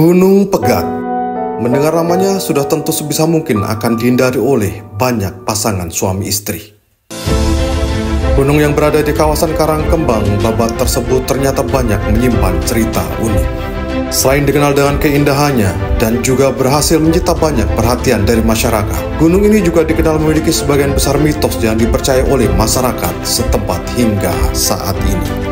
Gunung Pegat. Mendengar namanya sudah tentu sebisa mungkin akan dihindari oleh banyak pasangan suami istri. Gunung yang berada di kawasan Karangkembang, Babat tersebut ternyata banyak menyimpan cerita unik. Selain dikenal dengan keindahannya dan juga berhasil mencita banyak perhatian dari masyarakat, gunung ini juga dikenal memiliki sebagian besar mitos yang dipercaya oleh masyarakat setempat hingga saat ini.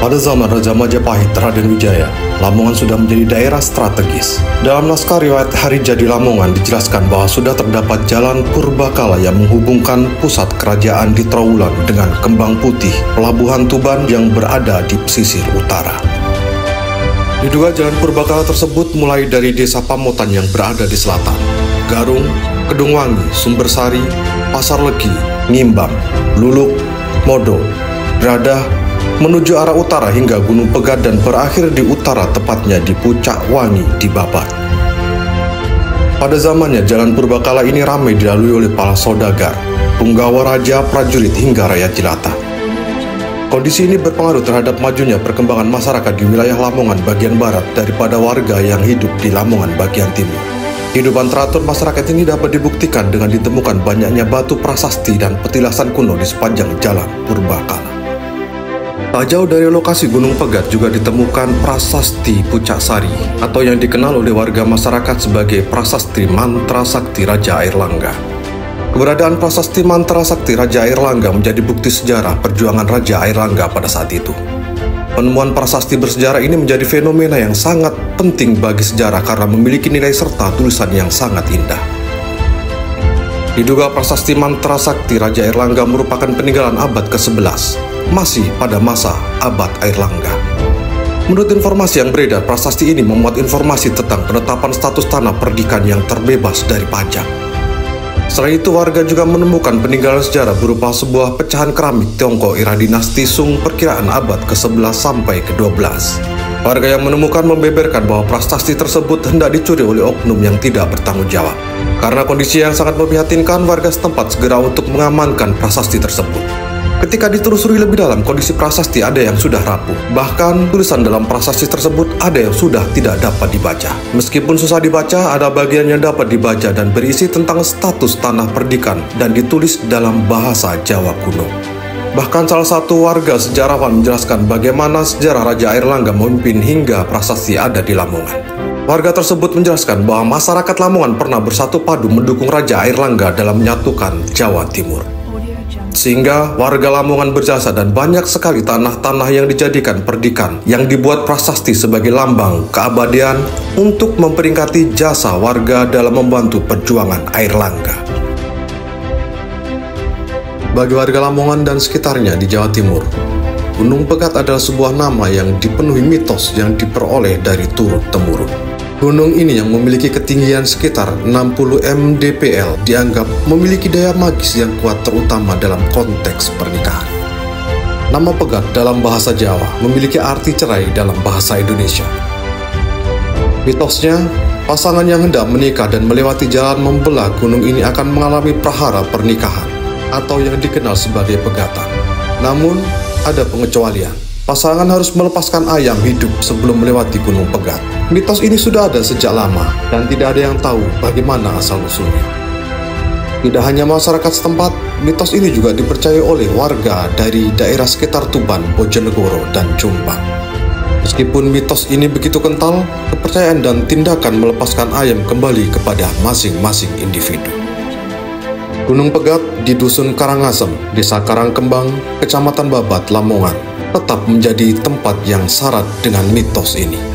Pada zaman Raja Majapahit Raden Wijaya, Lamongan sudah menjadi daerah strategis. Dalam naskah riwayat Hari Jadi Lamongan dijelaskan bahwa sudah terdapat jalan purbakala yang menghubungkan pusat kerajaan di Trowulan dengan Kembang Putih, pelabuhan Tuban yang berada di pesisir utara. Diduga jalan purbakala tersebut mulai dari desa Pamotan yang berada di selatan, Garung, Kedungwangi, Sumbersari, Pasar Legi, Ngimbang, Luluk, Modo, Dradah, menuju arah utara hingga Gunung Pegat dan berakhir di utara, tepatnya di Pucak Wangi di Babat. Pada zamannya, jalan purbakala ini ramai dilalui oleh para saudagar, punggawa raja, prajurit hingga rakyat jelata. Kondisi ini berpengaruh terhadap majunya perkembangan masyarakat di wilayah Lamongan bagian barat daripada warga yang hidup di Lamongan bagian timur. Kehidupan teratur masyarakat ini dapat dibuktikan dengan ditemukan banyaknya batu prasasti dan petilasan kuno di sepanjang jalan purbakala. Tak jauh dari lokasi Gunung Pegat juga ditemukan prasasti Pucak Sari atau yang dikenal oleh warga masyarakat sebagai prasasti Mantra Sakti Raja Airlangga. Keberadaan prasasti Mantra Sakti Raja Airlangga menjadi bukti sejarah perjuangan Raja Airlangga pada saat itu. Penemuan prasasti bersejarah ini menjadi fenomena yang sangat penting bagi sejarah karena memiliki nilai serta tulisan yang sangat indah. Diduga prasasti Mantra Sakti Raja Airlangga merupakan peninggalan abad ke-11, masih pada masa abad Airlangga. Menurut informasi yang beredar, prasasti ini memuat informasi tentang penetapan status tanah perdikan yang terbebas dari pajak. Selain itu, warga juga menemukan peninggalan sejarah berupa sebuah pecahan keramik Tiongkok era dinasti Sung perkiraan abad ke-11 sampai ke-12. Warga yang menemukan membeberkan bahwa prasasti tersebut hendak dicuri oleh oknum yang tidak bertanggung jawab. Karena kondisi yang sangat memprihatinkan, warga setempat segera untuk mengamankan prasasti tersebut. Ketika ditelusuri lebih dalam, kondisi prasasti ada yang sudah rapuh. Bahkan tulisan dalam prasasti tersebut ada yang sudah tidak dapat dibaca. Meskipun susah dibaca, ada bagian yang dapat dibaca dan berisi tentang status tanah perdikan dan ditulis dalam bahasa Jawa kuno. Bahkan salah satu warga sejarawan menjelaskan bagaimana sejarah Raja Airlangga memimpin hingga prasasti ada di Lamongan. Warga tersebut menjelaskan bahwa masyarakat Lamongan pernah bersatu padu mendukung Raja Airlangga dalam menyatukan Jawa Timur. Sehingga warga Lamongan berjasa dan banyak sekali tanah-tanah yang dijadikan perdikan yang dibuat prasasti sebagai lambang keabadian untuk memperingati jasa warga dalam membantu perjuangan Airlangga. Bagi warga Lamongan dan sekitarnya di Jawa Timur, Gunung Pegat adalah sebuah nama yang dipenuhi mitos yang diperoleh dari turun-temurun. Gunung ini yang memiliki ketinggian sekitar 60 mdpl dianggap memiliki daya magis yang kuat terutama dalam konteks pernikahan. Nama Pegat dalam bahasa Jawa memiliki arti cerai dalam bahasa Indonesia. Mitosnya, pasangan yang hendak menikah dan melewati jalan membelah gunung ini akan mengalami prahara pernikahan atau yang dikenal sebagai pegatan. Namun, ada pengecualian. Pasangan harus melepaskan ayam hidup sebelum melewati Gunung Pegat. Mitos ini sudah ada sejak lama dan tidak ada yang tahu bagaimana asal-usulnya. Tidak hanya masyarakat setempat, mitos ini juga dipercaya oleh warga dari daerah sekitar Tuban, Bojonegoro, dan Jombang. Meskipun mitos ini begitu kental, kepercayaan dan tindakan melepaskan ayam kembali kepada masing-masing individu. Gunung Pegat di Dusun Karangasem, Desa Karangkembang, Kecamatan Babat, Lamongan, tetap menjadi tempat yang syarat dengan mitos ini.